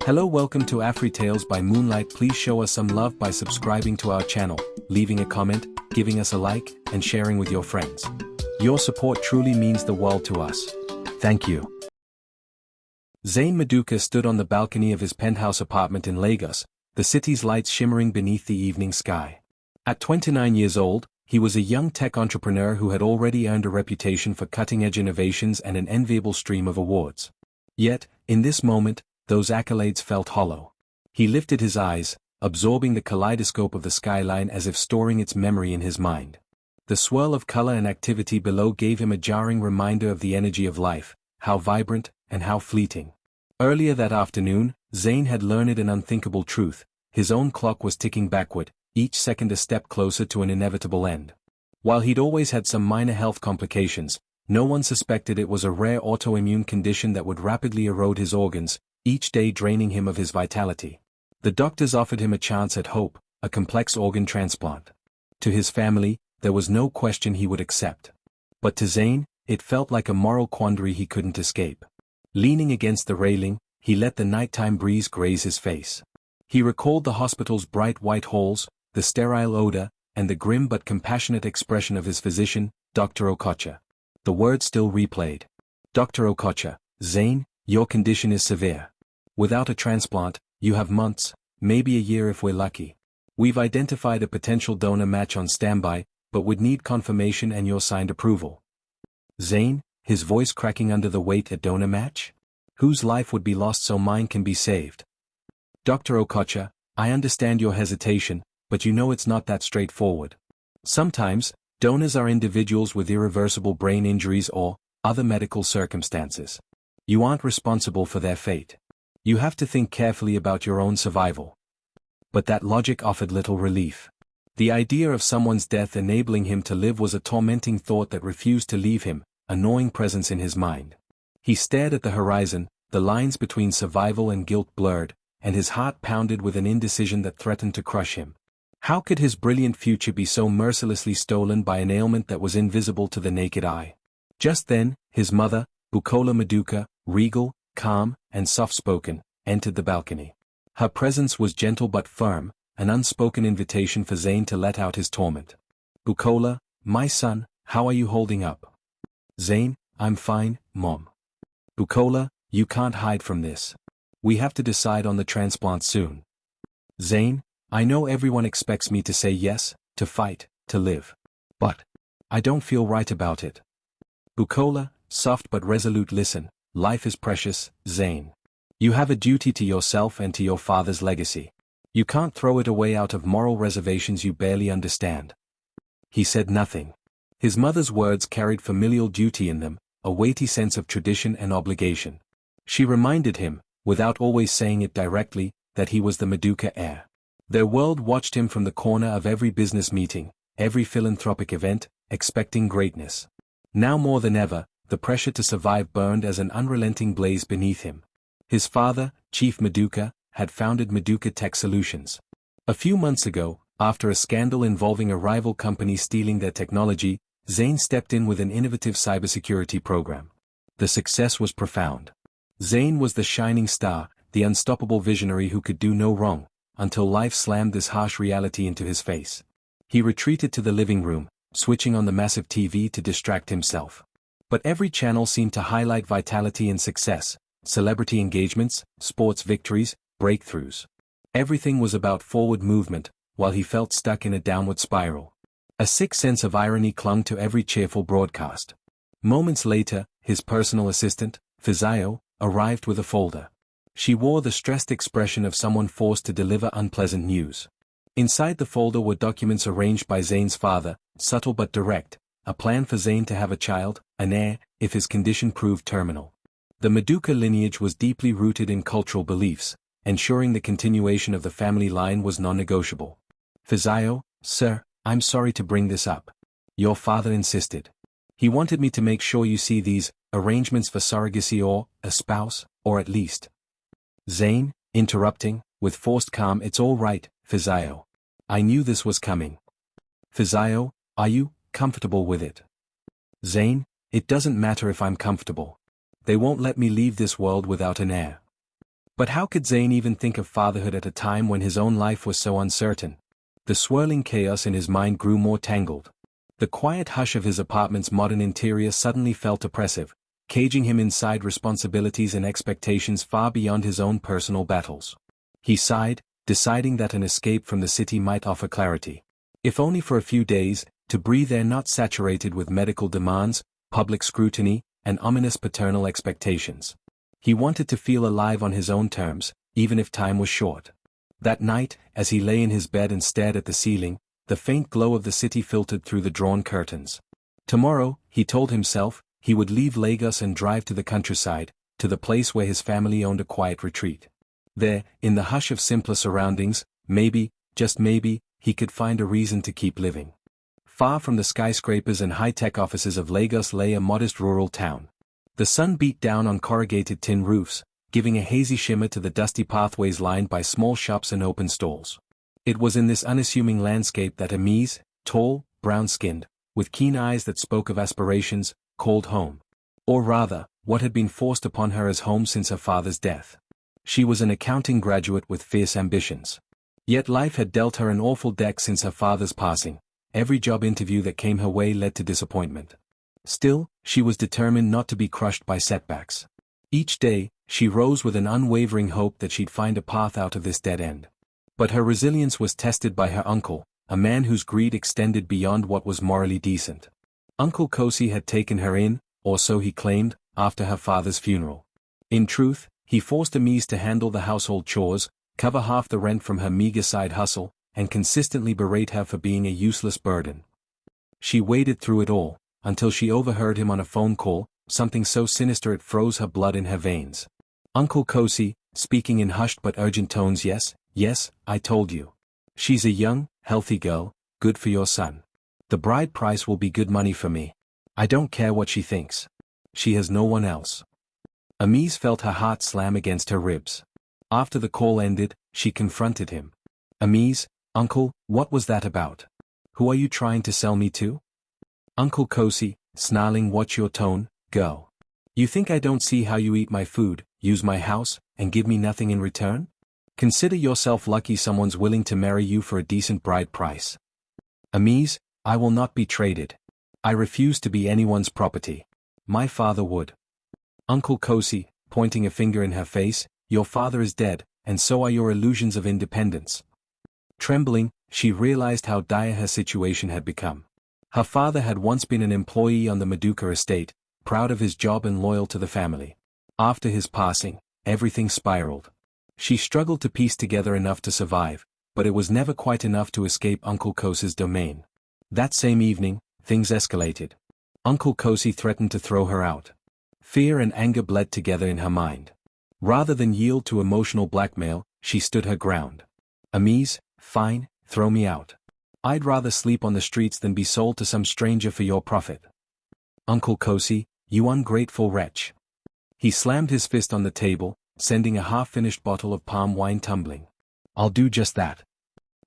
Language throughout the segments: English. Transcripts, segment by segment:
Hello, welcome to AFRITALES by Moonlight. Please show us some love by subscribing to our channel, leaving a comment, giving us a like, and sharing with your friends. Your support truly means the world to us. Thank you. Zain Maduka stood on the balcony of his penthouse apartment in Lagos, the city's lights shimmering beneath the evening sky. At 29 years old, he was a young tech entrepreneur who had already earned a reputation for cutting-edge innovations and an enviable stream of awards. Yet, in this moment, those accolades felt hollow. He lifted his eyes, absorbing the kaleidoscope of the skyline as if storing its memory in his mind. The swirl of color and activity below gave him a jarring reminder of the energy of life, how vibrant, and how fleeting. Earlier that afternoon, Zain had learned an unthinkable truth: his own clock was ticking backward, each second a step closer to an inevitable end. While he'd always had some minor health complications, no one suspected it was a rare autoimmune condition that would rapidly erode his organs, each day draining him of his vitality. The doctors offered him a chance at hope, a complex organ transplant. To his family, there was no question he would accept. But to Zain, it felt like a moral quandary he couldn't escape. Leaning against the railing, he let the nighttime breeze graze his face. He recalled the hospital's bright white halls, the sterile odor, and the grim but compassionate expression of his physician, Dr. Okocha. The words still replayed. "Dr. Okocha, Zain, your condition is severe. Without a transplant, you have months, maybe a year if we're lucky. We've identified a potential donor match on standby, but would need confirmation and your signed approval." Zain, his voice cracking under the weight. A donor match? Whose life would be lost so mine can be saved? "Dr. Okocha, I understand your hesitation, but you know it's not that straightforward. Sometimes, donors are individuals with irreversible brain injuries or other medical circumstances. You aren't responsible for their fate. You have to think carefully about your own survival." But that logic offered little relief. The idea of someone's death enabling him to live was a tormenting thought that refused to leave him, a gnawing presence in his mind. He stared at the horizon, the lines between survival and guilt blurred, and his heart pounded with an indecision that threatened to crush him. How could his brilliant future be so mercilessly stolen by an ailment that was invisible to the naked eye? Just then, his mother, Bukola Maduka, regal, calm, and soft-spoken, entered the balcony. Her presence was gentle but firm, an unspoken invitation for Zain to let out his torment. "Bukola, my son, how are you holding up?" "Zain, I'm fine, Mom." "Bukola, you can't hide from this. We have to decide on the transplant soon." "Zain, I know everyone expects me to say yes, to fight, to live. But I don't feel right about it." "Bukola, soft but resolute, listen, life is precious, Zain. You have a duty to yourself and to your father's legacy. You can't throw it away out of moral reservations you barely understand." He said nothing. His mother's words carried familial duty in them, a weighty sense of tradition and obligation. She reminded him, without always saying it directly, that he was the Maduka heir. Their world watched him from the corner of every business meeting, every philanthropic event, expecting greatness. Now more than ever, the pressure to survive burned as an unrelenting blaze beneath him. His father, Chief Maduka, had founded Maduka Tech Solutions. A few months ago, after a scandal involving a rival company stealing their technology, Zain stepped in with an innovative cybersecurity program. The success was profound. Zain was the shining star, the unstoppable visionary who could do no wrong, until life slammed this harsh reality into his face. He retreated to the living room, switching on the massive TV to distract himself. But every channel seemed to highlight vitality and success, celebrity engagements, sports victories, breakthroughs. Everything was about forward movement, while he felt stuck in a downward spiral. A sick sense of irony clung to every cheerful broadcast. Moments later, his personal assistant, Fizayo, arrived with a folder. She wore the stressed expression of someone forced to deliver unpleasant news. Inside the folder were documents arranged by Zain's father, subtle but direct, a plan for Zain to have a child, an heir, if his condition proved terminal. The Maduka lineage was deeply rooted in cultural beliefs, ensuring the continuation of the family line was non-negotiable. "Fizayo, sir, I'm sorry to bring this up. Your father insisted. He wanted me to make sure you see these arrangements for surrogacy or a spouse, or at least." Zain, interrupting, with forced calm, "It's all right, Fizayo. I knew this was coming." "Fizayo, are you comfortable with it?" "Zain, it doesn't matter if I'm comfortable. They won't let me leave this world without an heir." But how could Zayn even think of fatherhood at a time when his own life was so uncertain? The swirling chaos in his mind grew more tangled. The quiet hush of his apartment's modern interior suddenly felt oppressive, caging him inside responsibilities and expectations far beyond his own personal battles. He sighed, deciding that an escape from the city might offer clarity. If only for a few days, to breathe air not saturated with medical demands, public scrutiny, and ominous paternal expectations. He wanted to feel alive on his own terms, even if time was short. That night, as he lay in his bed and stared at the ceiling, the faint glow of the city filtered through the drawn curtains. Tomorrow, he told himself, he would leave Lagos and drive to the countryside, to the place where his family owned a quiet retreat. There, in the hush of simpler surroundings, maybe, just maybe, he could find a reason to keep living. Far from the skyscrapers and high-tech offices of Lagos lay a modest rural town. The sun beat down on corrugated tin roofs, giving a hazy shimmer to the dusty pathways lined by small shops and open stalls. It was in this unassuming landscape that Amise, tall, brown-skinned, with keen eyes that spoke of aspirations, called home. Or rather, what had been forced upon her as home since her father's death. She was an accounting graduate with fierce ambitions. Yet life had dealt her an awful deck since her father's passing. Every job interview that came her way led to disappointment. Still, she was determined not to be crushed by setbacks. Each day, she rose with an unwavering hope that she'd find a path out of this dead end. But her resilience was tested by her uncle, a man whose greed extended beyond what was morally decent. Uncle Kosi had taken her in, or so he claimed, after her father's funeral. In truth, he forced Amise to handle the household chores, cover half the rent from her meager side hustle, and consistently berate her for being a useless burden. She waded through it all, until she overheard him on a phone call, something so sinister it froze her blood in her veins. Uncle Kosi, speaking in hushed but urgent tones. Yes, I told you. She's a young, healthy girl, good for your son. The bride price will be good money for me. I don't care what she thinks. She has no one else. Amise felt her heart slam against her ribs. After the call ended, she confronted him. Amise, Uncle, what was that about? Who are you trying to sell me to? Uncle Kosi, snarling, watch your tone, girl. You think I don't see how you eat my food, use my house, and give me nothing in return? Consider yourself lucky someone's willing to marry you for a decent bride price. Amise, I will not be traded. I refuse to be anyone's property. My father would. Uncle Kosi, pointing a finger in her face, your father is dead, and so are your illusions of independence. Trembling, she realized how dire her situation had become. Her father had once been an employee on the Maduka estate, proud of his job and loyal to the family. After his passing, everything spiraled. She struggled to piece together enough to survive, but it was never quite enough to escape Uncle Kosi's domain. That same evening, things escalated. Uncle Kosi threatened to throw her out. Fear and anger bled together in her mind. Rather than yield to emotional blackmail, she stood her ground. Amise, fine, throw me out. I'd rather sleep on the streets than be sold to some stranger for your profit. Uncle Kosi, you ungrateful wretch. He slammed his fist on the table, sending a half-finished bottle of palm wine tumbling. I'll do just that.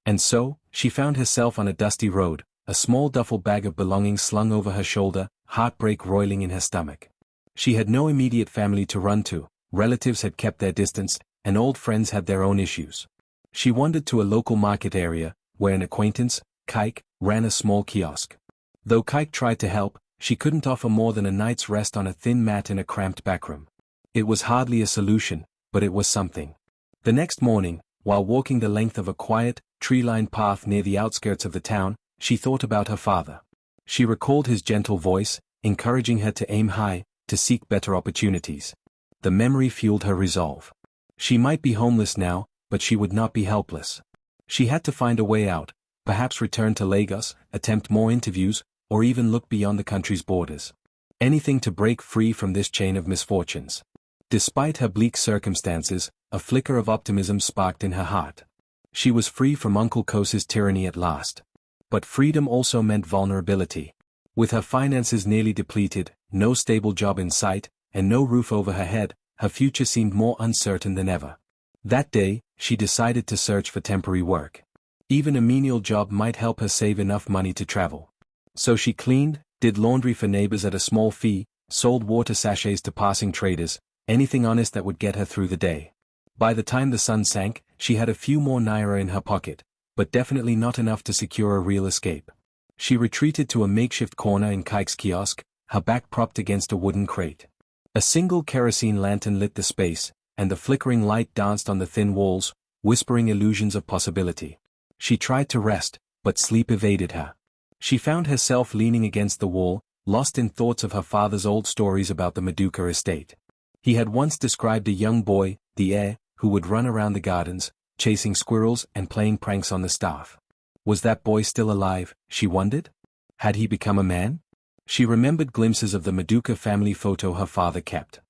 And so, she found herself on a dusty road, a small duffel bag of belongings slung over her shoulder, heartbreak roiling in her stomach. She had no immediate family to run to, relatives had kept their distance, and old friends had their own issues. She wandered to a local market area, where an acquaintance, Kike, ran a small kiosk. Though Kike tried to help, she couldn't offer more than a night's rest on a thin mat in a cramped backroom. It was hardly a solution, but it was something. The next morning, while walking the length of a quiet, tree-lined path near the outskirts of the town, she thought about her father. She recalled his gentle voice, encouraging her to aim high, to seek better opportunities. The memory fueled her resolve. She might be homeless now, but she would not be helpless. She had to find a way out, perhaps return to Lagos, attempt more interviews, or even look beyond the country's borders. Anything to break free from this chain of misfortunes. Despite her bleak circumstances, a flicker of optimism sparked in her heart. She was free from Uncle Kosi's tyranny at last. But freedom also meant vulnerability. With her finances nearly depleted, no stable job in sight, and no roof over her head, her future seemed more uncertain than ever. That day, she decided to search for temporary work. Even a menial job might help her save enough money to travel. So she cleaned, did laundry for neighbors at a small fee, sold water sachets to passing traders, anything honest that would get her through the day. By the time the sun sank, she had a few more naira in her pocket, but definitely not enough to secure a real escape. She retreated to a makeshift corner in Kike's kiosk, her back propped against a wooden crate. A single kerosene lantern lit the space, and the flickering light danced on the thin walls, whispering illusions of possibility. She tried to rest, but sleep evaded her. She found herself leaning against the wall, lost in thoughts of her father's old stories about the Maduka estate. He had once described a young boy, the heir, who would run around the gardens, chasing squirrels and playing pranks on the staff. Was that boy still alive, she wondered? Had he become a man? She remembered glimpses of the Maduka family photo her father kept.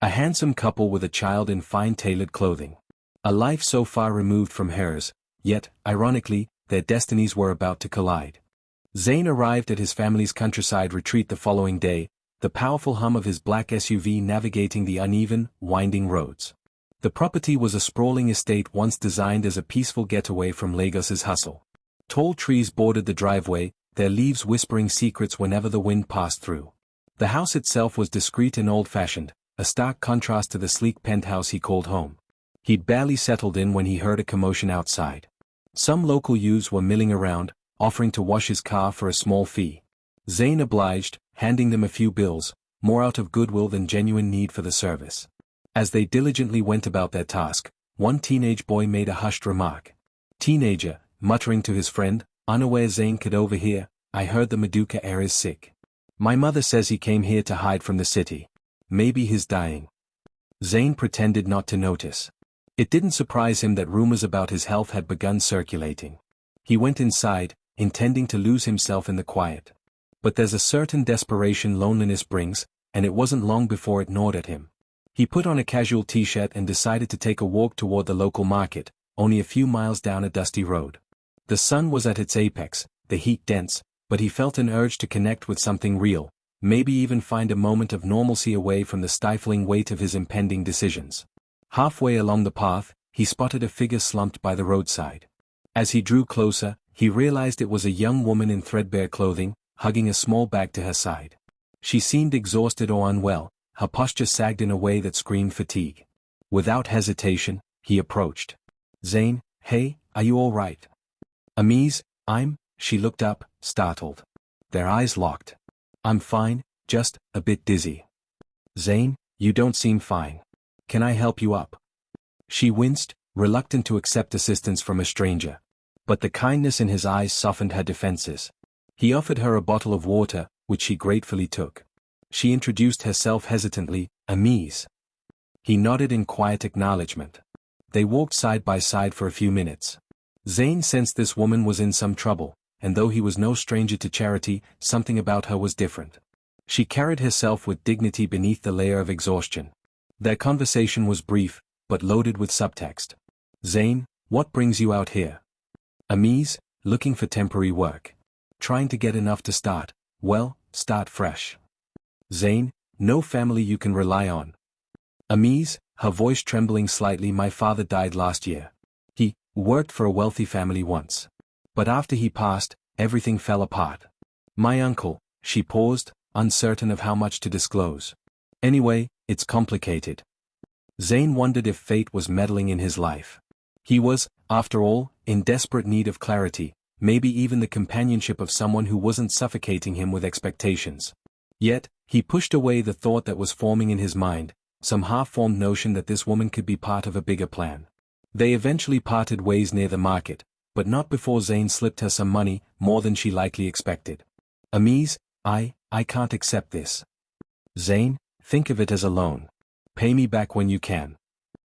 A handsome couple with a child in fine tailored clothing. A life so far removed from hers, yet, ironically, their destinies were about to collide. Zain arrived at his family's countryside retreat the following day, the powerful hum of his black SUV navigating the uneven, winding roads. The property was a sprawling estate once designed as a peaceful getaway from Lagos's hustle. Tall trees bordered the driveway, their leaves whispering secrets whenever the wind passed through. The house itself was discreet and old-fashioned, a stark contrast to the sleek penthouse he called home. He'd barely settled in when he heard a commotion outside. Some local youths were milling around, offering to wash his car for a small fee. Zain obliged, handing them a few bills, more out of goodwill than genuine need for the service. As they diligently went about their task, one teenage boy made a hushed remark. Teenager, muttering to his friend, unaware Zain could overhear, "I heard the Maduka heir is sick. My mother says he came here to hide from the city. Maybe he's dying." Zain pretended not to notice. It didn't surprise him that rumors about his health had begun circulating. He went inside, intending to lose himself in the quiet. But there's a certain desperation loneliness brings, and it wasn't long before it gnawed at him. He put on a casual t-shirt and decided to take a walk toward the local market, only a few miles down a dusty road. The sun was at its apex, the heat dense, but he felt an urge to connect with something real, maybe even find a moment of normalcy away from the stifling weight of his impending decisions. Halfway along the path, he spotted a figure slumped by the roadside. As he drew closer, he realized it was a young woman in threadbare clothing, hugging a small bag to her side. She seemed exhausted or unwell, her posture sagged in a way that screamed fatigue. Without hesitation, he approached. "Zain, hey, are you all right?" "Amiz, she looked up, startled. Their eyes locked. "I'm fine, just a bit dizzy." "Zain, you don't seem fine. Can I help you up?" She winced, reluctant to accept assistance from a stranger. But the kindness in his eyes softened her defenses. He offered her a bottle of water, which she gratefully took. She introduced herself hesitantly, "Amiz." He nodded in quiet acknowledgement. They walked side by side for a few minutes. Zain sensed this woman was in some trouble, and though he was no stranger to charity, something about her was different. She carried herself with dignity beneath the layer of exhaustion. Their conversation was brief, but loaded with subtext. "Zain, what brings you out here?" "Amiz, looking for temporary work. Trying to get enough to start fresh." "Zain, no family you can rely on." "Amiz," her voice trembling slightly, "my father died last year. He worked for a wealthy family once. But after he passed, everything fell apart. My uncle," she paused, uncertain of how much to disclose. "Anyway, it's complicated." Zain wondered if fate was meddling in his life. He was, after all, in desperate need of clarity, maybe even the companionship of someone who wasn't suffocating him with expectations. Yet, he pushed away the thought that was forming in his mind, some half-formed notion that this woman could be part of a bigger plan. They eventually parted ways near the market, but not before Zain slipped her some money, more than she likely expected. "Amiz, I can't accept this." "Zain, think of it as a loan. Pay me back when you can."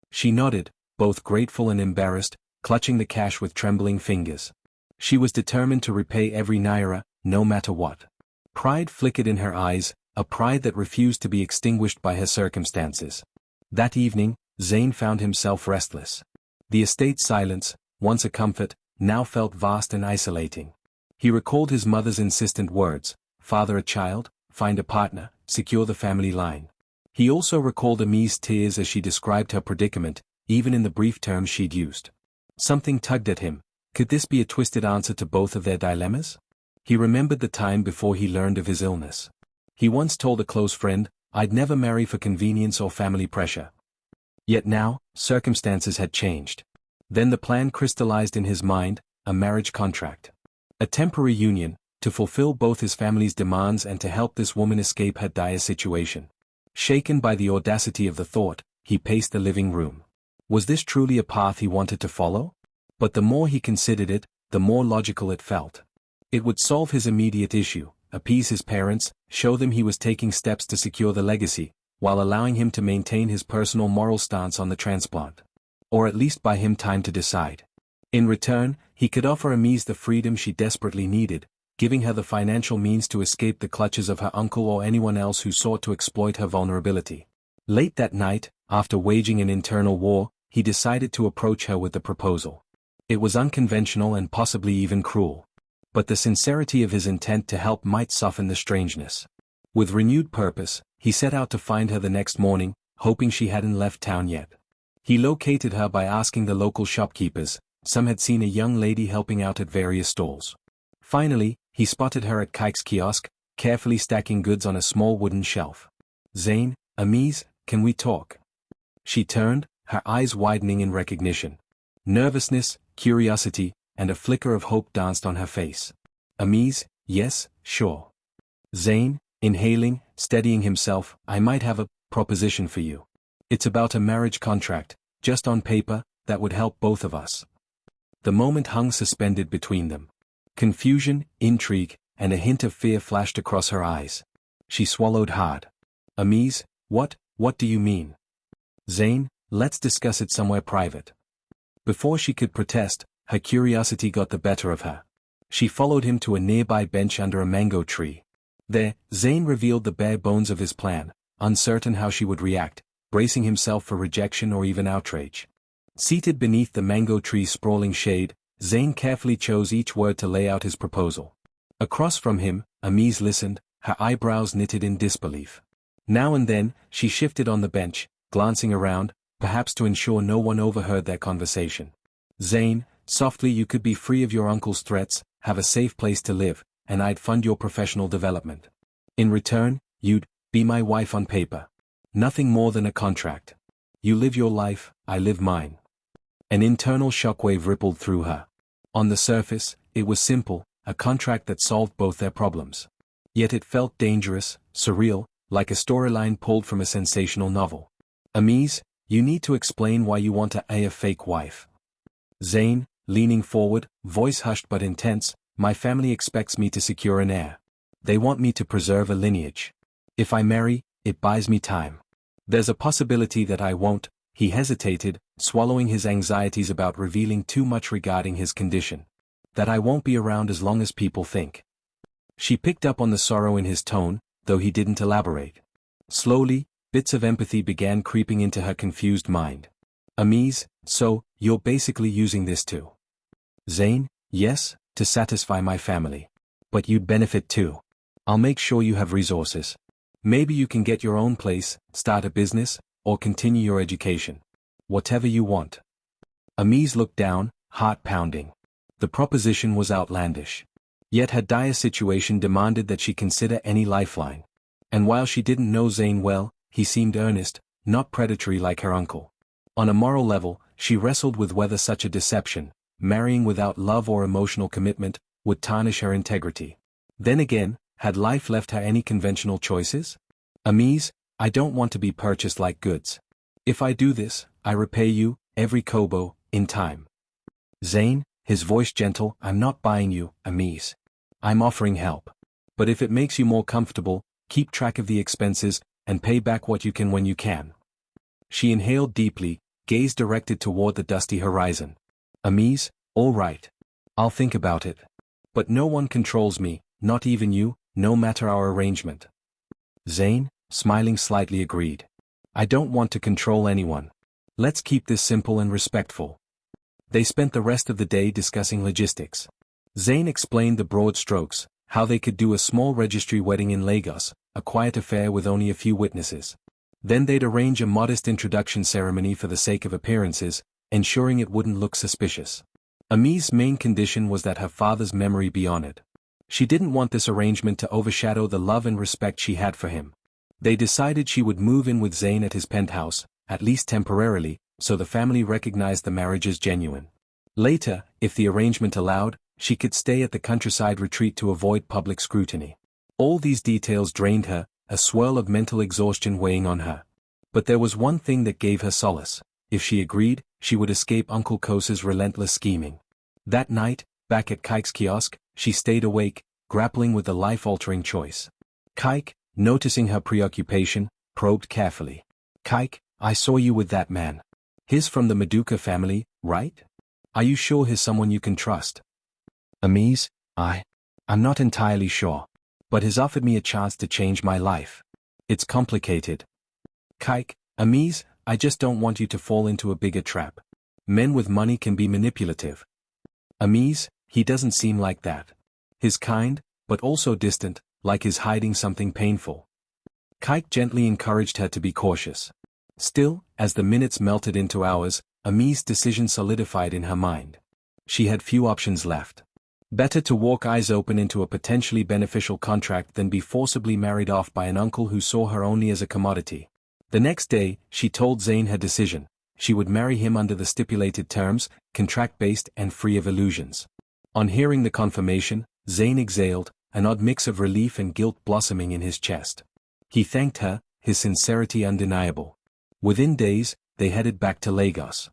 She nodded, both grateful and embarrassed, clutching the cash with trembling fingers. She was determined to repay every naira, no matter what. Pride flickered in her eyes, a pride that refused to be extinguished by her circumstances. That evening, Zain found himself restless. The estate's silence, once a comfort, now felt vast and isolating. He recalled his mother's insistent words, father a child, find a partner, secure the family line. He also recalled Amiz's tears as she described her predicament, even in the brief terms she'd used. Something tugged at him. Could this be a twisted answer to both of their dilemmas? He remembered the time before he learned of his illness. He once told a close friend, "I'd never marry for convenience or family pressure." Yet now, circumstances had changed. Then the plan crystallized in his mind, a marriage contract. A temporary union, to fulfill both his family's demands and to help this woman escape her dire situation. Shaken by the audacity of the thought, he paced the living room. Was this truly a path he wanted to follow? But the more he considered it, the more logical it felt. It would solve his immediate issue, appease his parents, show them he was taking steps to secure the legacy, while allowing him to maintain his personal moral stance on the transplant. Or at least buy him time to decide. In return, he could offer Amise the freedom she desperately needed, giving her the financial means to escape the clutches of her uncle or anyone else who sought to exploit her vulnerability. Late that night, after waging an internal war, he decided to approach her with the proposal. It was unconventional and possibly even cruel. But the sincerity of his intent to help might soften the strangeness. With renewed purpose, he set out to find her the next morning, hoping she hadn't left town yet. He located her by asking the local shopkeepers. Some had seen a young lady helping out at various stalls. Finally, he spotted her at Kike's kiosk, carefully stacking goods on a small wooden shelf. "Zane, Amise, can we talk?" She turned, her eyes widening in recognition. Nervousness, curiosity, and a flicker of hope danced on her face. "Amise, yes, sure." Zane, inhaling, steadying himself, "I might have a proposition for you. It's about a marriage contract, just on paper, that would help both of us." The moment hung suspended between them. Confusion, intrigue, and a hint of fear flashed across her eyes. She swallowed hard. "Amise, what do you mean?" "Zane, let's discuss it somewhere private." Before she could protest, her curiosity got the better of her. She followed him to a nearby bench under a mango tree. There, Zane revealed the bare bones of his plan, uncertain how she would react, bracing himself for rejection or even outrage. Seated beneath the mango tree's sprawling shade, Zane carefully chose each word to lay out his proposal. Across from him, Amise listened, her eyebrows knitted in disbelief. Now and then, she shifted on the bench, glancing around, perhaps to ensure no one overheard their conversation. "Zane, softly, you could be free of your uncle's threats, have a safe place to live, and I'd fund your professional development. In return, you'd be my wife on paper. Nothing more than a contract. You live your life, I live mine." An internal shockwave rippled through her. On the surface, it was simple, a contract that solved both their problems. Yet it felt dangerous, surreal, like a storyline pulled from a sensational novel. "Amise, you need to explain why you want a fake wife." Zane, leaning forward, voice hushed but intense, "My family expects me to secure an heir. They want me to preserve a lineage. If I marry, it buys me time. There's a possibility that I won't." He hesitated, swallowing his anxieties about revealing too much regarding his condition. "That I won't be around as long as people think." She picked up on the sorrow in his tone, though he didn't elaborate. Slowly, bits of empathy began creeping into her confused mind. "Amise, so, you're basically using this to..." "Zane, yes, to satisfy my family. But you'd benefit too. I'll make sure you have resources. Maybe you can get your own place, start a business, or continue your education. Whatever you want." Amise looked down, heart pounding. The proposition was outlandish. Yet her dire situation demanded that she consider any lifeline. And while she didn't know Zane well, he seemed earnest, not predatory like her uncle. On a moral level, she wrestled with whether such a deception, marrying without love or emotional commitment, would tarnish her integrity. Then again, had life left her any conventional choices? "Amise, I don't want to be purchased like goods. If I do this, I repay you, every kobo, in time." "Zane," his voice gentle, "I'm not buying you, Amise. I'm offering help. But if it makes you more comfortable, keep track of the expenses, and pay back what you can when you can." She inhaled deeply, gaze directed toward the dusty horizon. "Amise, all right. I'll think about it. But no one controls me, not even you, no matter our arrangement." Zane, smiling slightly, agreed. "I don't want to control anyone. Let's keep this simple and respectful." They spent the rest of the day discussing logistics. Zane explained the broad strokes, how they could do a small registry wedding in Lagos, a quiet affair with only a few witnesses. Then they'd arrange a modest introduction ceremony for the sake of appearances, ensuring it wouldn't look suspicious. Amise's main condition was that her father's memory be honored. She didn't want this arrangement to overshadow the love and respect she had for him. They decided she would move in with Zane at his penthouse, at least temporarily, so the family recognized the marriage as genuine. Later, if the arrangement allowed, she could stay at the countryside retreat to avoid public scrutiny. All these details drained her, a swirl of mental exhaustion weighing on her. But there was one thing that gave her solace. If she agreed, she would escape Uncle Kosa's relentless scheming. That night, back at Kike's kiosk, she stayed awake, grappling with the life-altering choice. Kike, noticing her preoccupation, probed carefully. "Kike, I saw you with that man. He's from the Maduka family, right? Are you sure he's someone you can trust?" "Amise, I'm not entirely sure. But he's offered me a chance to change my life. It's complicated." "Kike, Amise, I just don't want you to fall into a bigger trap. Men with money can be manipulative." "Amise, he doesn't seem like that. He's kind, but also distant, like he's hiding something painful." Kike gently encouraged her to be cautious. Still, as the minutes melted into hours, Amise's decision solidified in her mind. She had few options left. Better to walk eyes open into a potentially beneficial contract than be forcibly married off by an uncle who saw her only as a commodity. The next day, she told Zayn her decision. She would marry him under the stipulated terms, contract-based and free of illusions. On hearing the confirmation, Zayn exhaled, an odd mix of relief and guilt blossoming in his chest. He thanked her, his sincerity undeniable. Within days, they headed back to Lagos.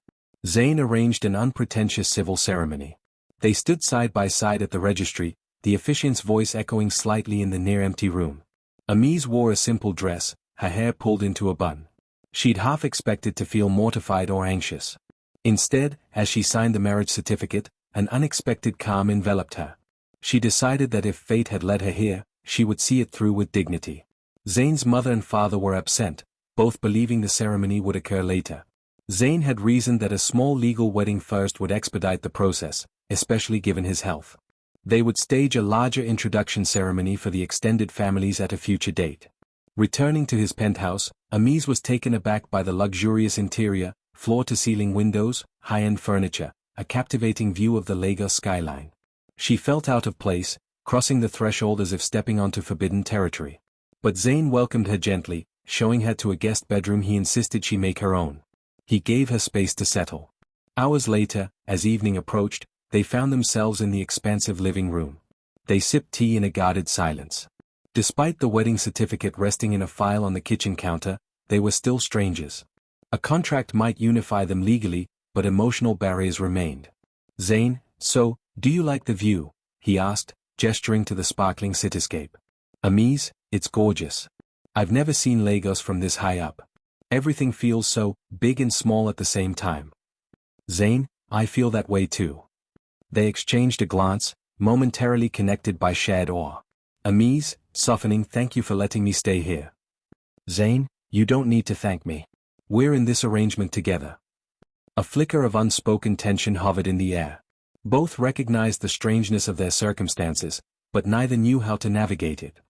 Zayn arranged an unpretentious civil ceremony. They stood side by side at the registry, the officiant's voice echoing slightly in the near-empty room. Amise wore a simple dress, her hair pulled into a bun. She'd half expected to feel mortified or anxious. Instead, as she signed the marriage certificate, an unexpected calm enveloped her. She decided that if fate had led her here, she would see it through with dignity. Zayn's mother and father were absent, both believing the ceremony would occur later. Zayn had reasoned that a small legal wedding first would expedite the process, especially given his health. They would stage a larger introduction ceremony for the extended families at a future date. Returning to his penthouse, Amise was taken aback by the luxurious interior, floor-to-ceiling windows, high-end furniture, a captivating view of the Lagos skyline. She felt out of place, crossing the threshold as if stepping onto forbidden territory. But Zayn welcomed her gently, showing her to a guest bedroom he insisted she make her own. He gave her space to settle. Hours later, as evening approached, they found themselves in the expansive living room. They sipped tea in a guarded silence. Despite the wedding certificate resting in a file on the kitchen counter, they were still strangers. A contract might unify them legally, but emotional barriers remained. "Zayn, so, do you like the view?" he asked, gesturing to the sparkling cityscape. "Amise, it's gorgeous. I've never seen Lagos from this high up. Everything feels so big and small at the same time." "Zayn, I feel that way too." They exchanged a glance, momentarily connected by shared awe. Amise, softening, "Thank you for letting me stay here." "Zayn, you don't need to thank me. We're in this arrangement together." A flicker of unspoken tension hovered in the air. Both recognized the strangeness of their circumstances, but neither knew how to navigate it.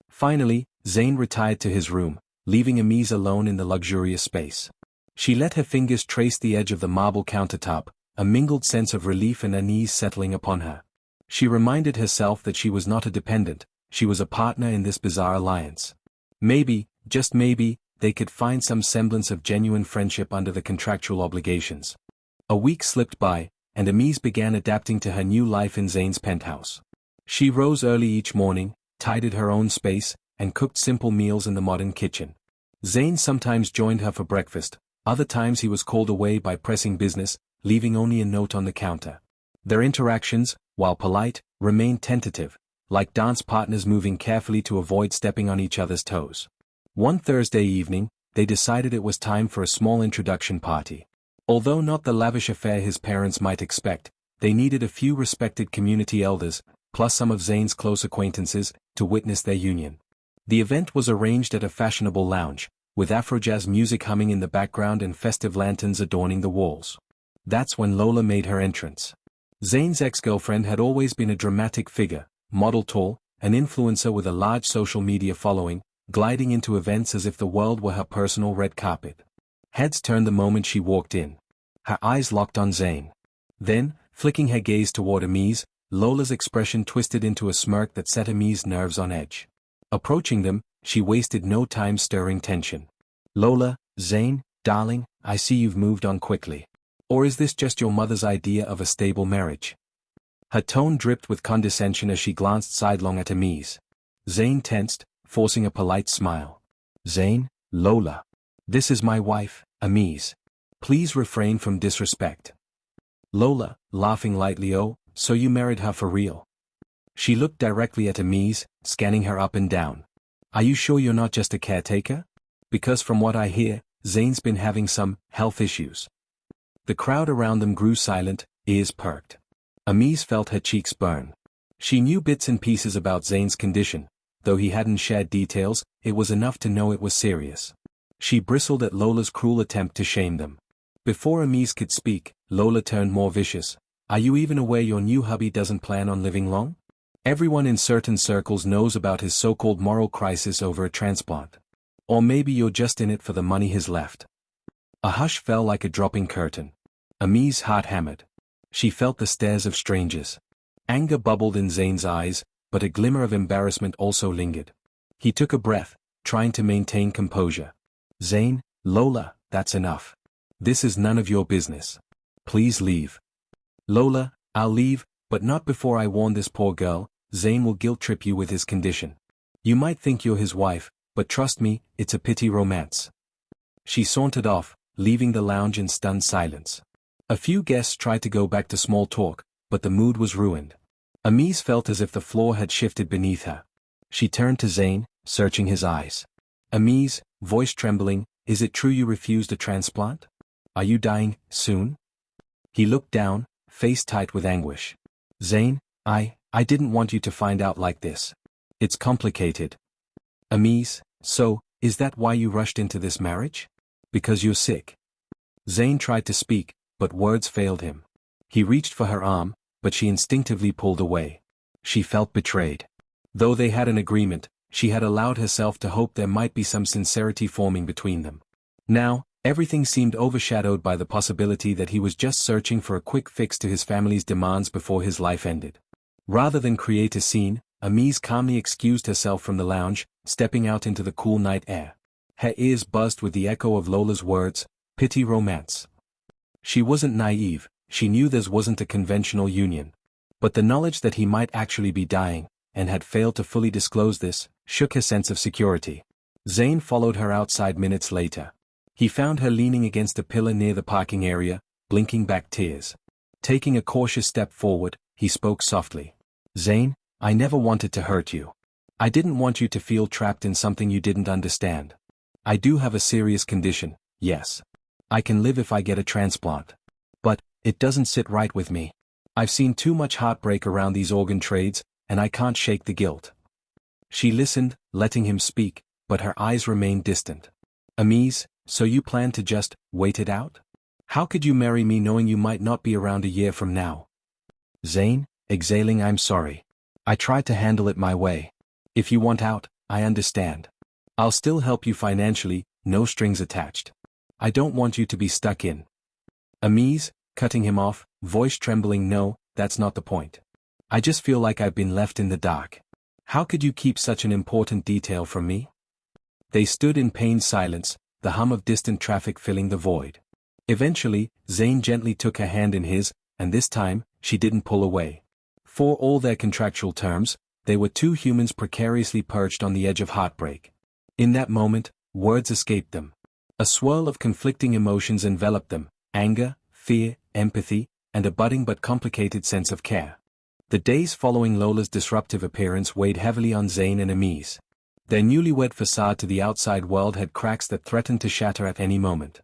Finally, Zayn retired to his room, leaving Amise alone in the luxurious space. She let her fingers trace the edge of the marble countertop, a mingled sense of relief and unease settling upon her. She reminded herself that she was not a dependent, she was a partner in this bizarre alliance. Maybe, just maybe, they could find some semblance of genuine friendship under the contractual obligations. A week slipped by, and Amise began adapting to her new life in Zayn's penthouse. She rose early each morning, tidied her own space, and cooked simple meals in the modern kitchen. Zayn sometimes joined her for breakfast, other times he was called away by pressing business, leaving only a note on the counter. Their interactions, while polite, remained tentative, like dance partners moving carefully to avoid stepping on each other's toes. One Thursday evening, they decided it was time for a small introduction party. Although not the lavish affair his parents might expect, they needed a few respected community elders, plus some of Zayn's close acquaintances, to witness their union. The event was arranged at a fashionable lounge, with Afrojazz music humming in the background and festive lanterns adorning the walls. That's when Lola made her entrance. Zayn's ex-girlfriend had always been a dramatic figure, model tall, an influencer with a large social media following, gliding into events as if the world were her personal red carpet. Heads turned the moment she walked in. Her eyes locked on Zayn. Then, flicking her gaze toward Amise, Lola's expression twisted into a smirk that set Amise's nerves on edge. Approaching them, she wasted no time stirring tension. "Lola, Zayn, darling, I see you've moved on quickly. Or is this just your mother's idea of a stable marriage? Her tone dripped with condescension as she glanced sidelong at Amise. Zayn tensed, forcing a polite smile. Zayn, Lola. This is my wife, Amise. Please refrain from disrespect. Lola, laughing lightly. Oh, so you married her for real? She looked directly at Amise, scanning her up and down. Are you sure you're not just a caretaker? Because from what I hear, Zayn's been having some health issues. The crowd around them grew silent, ears perked. Amise felt her cheeks burn. She knew bits and pieces about Zayn's condition. Though he hadn't shared details, it was enough to know it was serious. She bristled at Lola's cruel attempt to shame them. Before Amise could speak, Lola turned more vicious. Are you even aware your new hubby doesn't plan on living long? Everyone in certain circles knows about his so-called moral crisis over a transplant. Or maybe you're just in it for the money he's left. A hush fell like a dropping curtain. Amise's heart hammered. She felt the stares of strangers. Anger bubbled in Zayn's eyes, but a glimmer of embarrassment also lingered. He took a breath, trying to maintain composure. Zayn, Lola, that's enough. This is none of your business. Please leave. Lola, I'll leave, but not before I warn this poor girl. Zayn will guilt-trip you with his condition. You might think you're his wife, but trust me, it's a pity romance. She sauntered off, leaving the lounge in stunned silence. A few guests tried to go back to small talk, but the mood was ruined. Amise felt as if the floor had shifted beneath her. She turned to Zayn, searching his eyes. Amise, voice trembling, is it true you refused a transplant? Are you dying, soon? He looked down, face tight with anguish. Zayn, I didn't want you to find out like this. It's complicated. Amise, so, is that why you rushed into this marriage? Because you're sick. Zayn tried to speak, but words failed him. He reached for her arm, but she instinctively pulled away. She felt betrayed. Though they had an agreement, she had allowed herself to hope there might be some sincerity forming between them. Now, everything seemed overshadowed by the possibility that he was just searching for a quick fix to his family's demands before his life ended. Rather than create a scene, Amise calmly excused herself from the lounge, stepping out into the cool night air. Her ears buzzed with the echo of Lola's words, pity romance. She wasn't naive, she knew this wasn't a conventional union. But the knowledge that he might actually be dying, and had failed to fully disclose this, shook her sense of security. Zayn followed her outside minutes later. He found her leaning against a pillar near the parking area, blinking back tears. Taking a cautious step forward, he spoke softly. Zayn, I never wanted to hurt you. I didn't want you to feel trapped in something you didn't understand. I do have a serious condition, yes. I can live if I get a transplant. But, it doesn't sit right with me. I've seen too much heartbreak around these organ trades, and I can't shake the guilt. She listened, letting him speak, but her eyes remained distant. Amise, so you plan to just wait it out? How could you marry me knowing you might not be around a year from now? Zayn, exhaling, I'm sorry. I tried to handle it my way. If you want out, I understand. I'll still help you financially, no strings attached. I don't want you to be stuck in. Amise, cutting him off, voice trembling, no, that's not the point. I just feel like I've been left in the dark. How could you keep such an important detail from me? They stood in pained silence, the hum of distant traffic filling the void. Eventually, Zayn gently took her hand in his, and this time, she didn't pull away. For all their contractual terms, they were two humans precariously perched on the edge of heartbreak. In that moment, words escaped them. A swirl of conflicting emotions enveloped them, anger, fear, empathy, and a budding but complicated sense of care. The days following Lola's disruptive appearance weighed heavily on Zayn and Amise. Their newlywed facade to the outside world had cracks that threatened to shatter at any moment.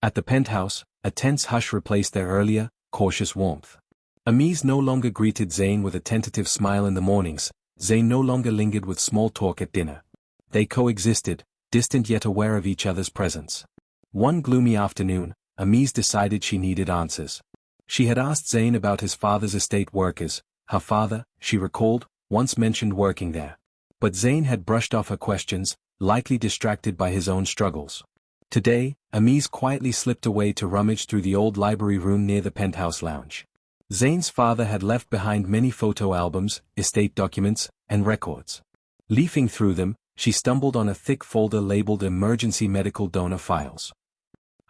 At the penthouse, a tense hush replaced their earlier, cautious warmth. Amise no longer greeted Zayn with a tentative smile in the mornings. Zayn no longer lingered with small talk at dinner. They coexisted, distant yet aware of each other's presence. One gloomy afternoon, Amise decided she needed answers. She had asked Zayn about his father's estate workers. Her father, she recalled, once mentioned working there. But Zayn had brushed off her questions, likely distracted by his own struggles. Today, Amise quietly slipped away to rummage through the old library room near the penthouse lounge. Zayn's father had left behind many photo albums, estate documents, and records. Leafing through them, she stumbled on a thick folder labeled Emergency Medical Donor Files.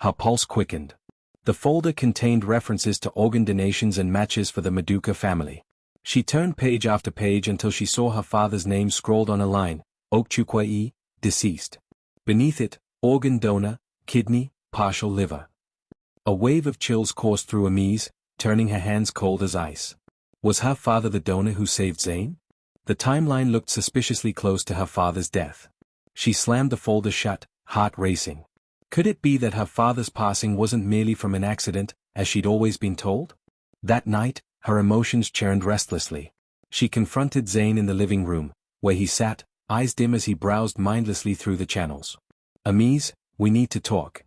Her pulse quickened. The folder contained references to organ donations and matches for the Maduka family. She turned page after page until she saw her father's name scrawled on a line, Okchukwai, deceased. Beneath it, organ donor, kidney, partial liver. A wave of chills coursed through Amise, turning her hands cold as ice. Was her father the donor who saved Zain? The timeline looked suspiciously close to her father's death. She slammed the folder shut, heart racing. Could it be that her father's passing wasn't merely from an accident, as she'd always been told? That night, her emotions churned restlessly. She confronted Zain in the living room, where he sat, eyes dim as he browsed mindlessly through the channels. Amise, we need to talk.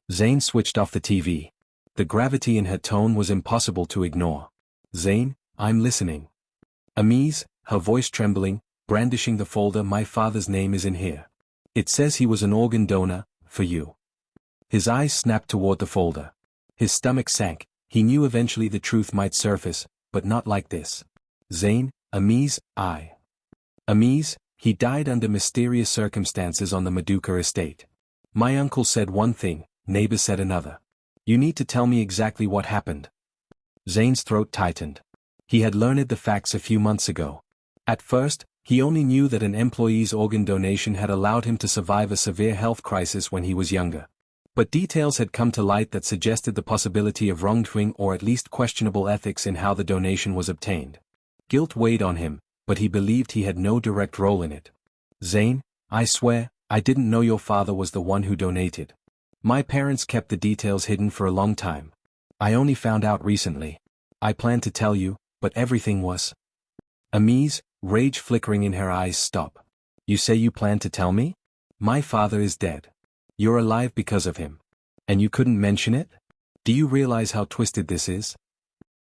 Zain switched off the TV. The gravity in her tone was impossible to ignore. Zain, I'm listening. Amise, her voice trembling, brandishing the folder. My father's name is in here. It says he was an organ donor, for you. His eyes snapped toward the folder. His stomach sank. He knew eventually the truth might surface, but not like this. Zain, Amise, Amise, he died under mysterious circumstances on the Maduka estate. My uncle said one thing, neighbors said another. You need to tell me exactly what happened. Zain's throat tightened. He had learned the facts a few months ago. At first, he only knew that an employee's organ donation had allowed him to survive a severe health crisis when he was younger. But details had come to light that suggested the possibility of wrongdoing or at least questionable ethics in how the donation was obtained. Guilt weighed on him, but he believed he had no direct role in it. Zain, I swear, I didn't know your father was the one who donated. My parents kept the details hidden for a long time. I only found out recently. I planned to tell you, but everything was. Amise, rage flickering in her eyes, stop. You say you planned to tell me? My father is dead. You're alive because of him. And you couldn't mention it? Do you realize how twisted this is?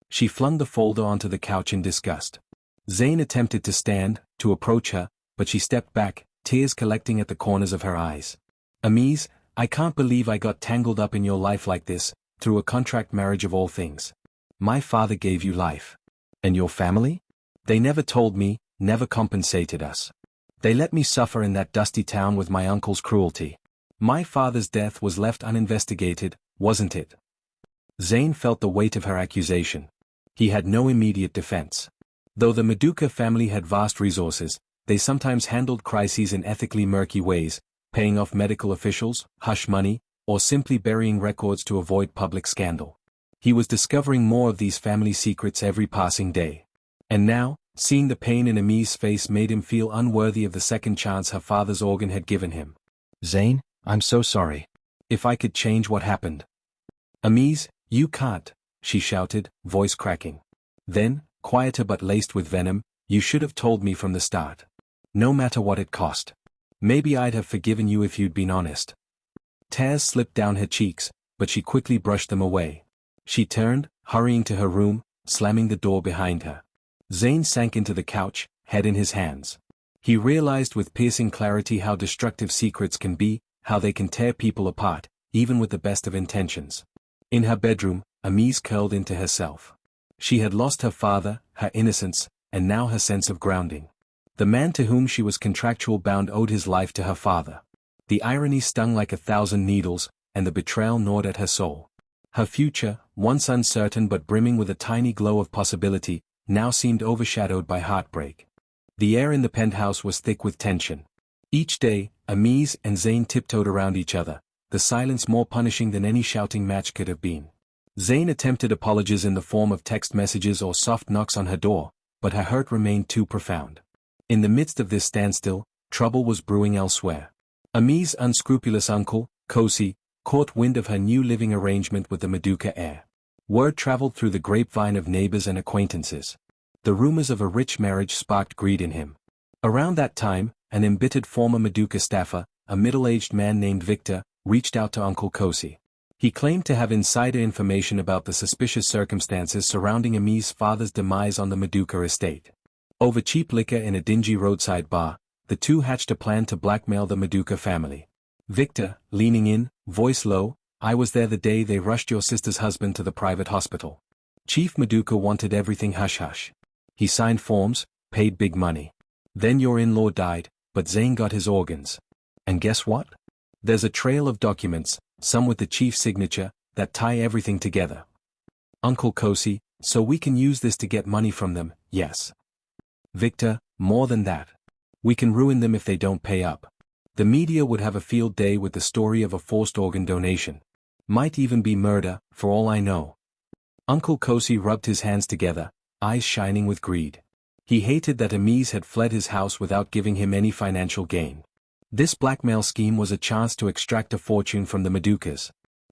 She flung the folder onto the couch in disgust. Zain attempted to stand, to approach her, but she stepped back, tears collecting at the corners of her eyes. Amise, I can't believe I got tangled up in your life like this, through a contract marriage of all things. My father gave you life. And your family? They never told me, never compensated us. They let me suffer in that dusty town with my uncle's cruelty. My father's death was left uninvestigated, wasn't it? Zain felt the weight of her accusation. He had no immediate defense. Though the Maduka family had vast resources, they sometimes handled crises in ethically murky ways, paying off medical officials, hush money, or simply burying records to avoid public scandal. He was discovering more of these family secrets every passing day. And now, seeing the pain in Amise's face made him feel unworthy of the second chance her father's organ had given him. Zain, I'm so sorry. If I could change what happened. Amise, you can't, she shouted, voice cracking. Then, quieter but laced with venom, you should have told me from the start. No matter what it cost. Maybe I'd have forgiven you if you'd been honest. Tears slipped down her cheeks, but she quickly brushed them away. She turned, hurrying to her room, slamming the door behind her. Zain sank into the couch, head in his hands. He realized with piercing clarity how destructive secrets can be, how they can tear people apart, even with the best of intentions. In her bedroom, Amise curled into herself. She had lost her father, her innocence, and now her sense of grounding. The man to whom she was contractual bound owed his life to her father. The irony stung like 1,000 needles, and the betrayal gnawed at her soul. Her future, once uncertain but brimming with a tiny glow of possibility, now seemed overshadowed by heartbreak. The air in the penthouse was thick with tension. Each day, Amise and Zain tiptoed around each other, the silence more punishing than any shouting match could have been. Zain attempted apologies in the form of text messages or soft knocks on her door, but her hurt remained too profound. In the midst of this standstill, trouble was brewing elsewhere. Amise's unscrupulous uncle, Kosi, caught wind of her new living arrangement with the Maduka heir. Word traveled through the grapevine of neighbors and acquaintances. The rumors of a rich marriage sparked greed in him. Around that time, an embittered former Maduka staffer, a middle-aged man named Victor, reached out to Uncle Kosi. He claimed to have insider information about the suspicious circumstances surrounding Amise's father's demise on the Maduka estate. Over cheap liquor in a dingy roadside bar, the two hatched a plan to blackmail the Maduka family. Victor, leaning in, voice low, I was there the day they rushed your sister's husband to the private hospital. Chief Maduka wanted everything hush-hush. He signed forms, paid big money. Then your in-law died, but Zain got his organs. And guess what? There's a trail of documents, some with the chief's signature, that tie everything together. Uncle Kosi, so we can use this to get money from them, yes. Victor, more than that. We can ruin them if they don't pay up. The media would have a field day with the story of a forced organ donation. Might even be murder, for all I know. Uncle Kosi rubbed his hands together, eyes shining with greed. He hated that Amis had fled his house without giving him any financial gain. This blackmail scheme was a chance to extract a fortune from the Madukas.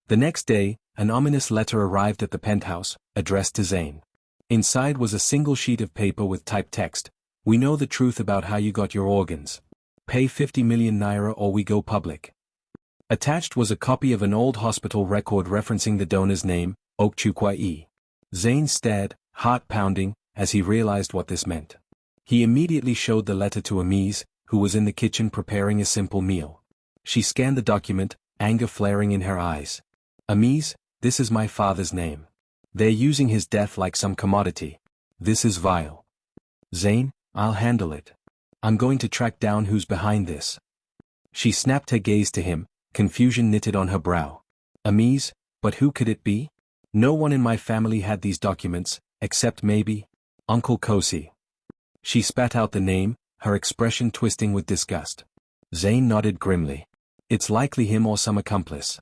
The next day, an ominous letter arrived at the penthouse, addressed to Zain. Inside was a single sheet of paper with typed text. We know the truth about how you got your organs. Pay 50 million naira or we go public. Attached was a copy of an old hospital record referencing the donor's name, Okchukwai. Zain stared, heart pounding, as he realized what this meant. He immediately showed the letter to Amis, who was in the kitchen preparing a simple meal. She scanned the document, anger flaring in her eyes. Amis, this is my father's name. They're using his death like some commodity. This is vile. Zain, I'll handle it. I'm going to track down who's behind this. She snapped her gaze to him, confusion knitted on her brow. Amis, but who could it be? No one in my family had these documents, except maybe Uncle Kosi. She spat out the name, her expression twisting with disgust. Zain nodded grimly. It's likely him or some accomplice.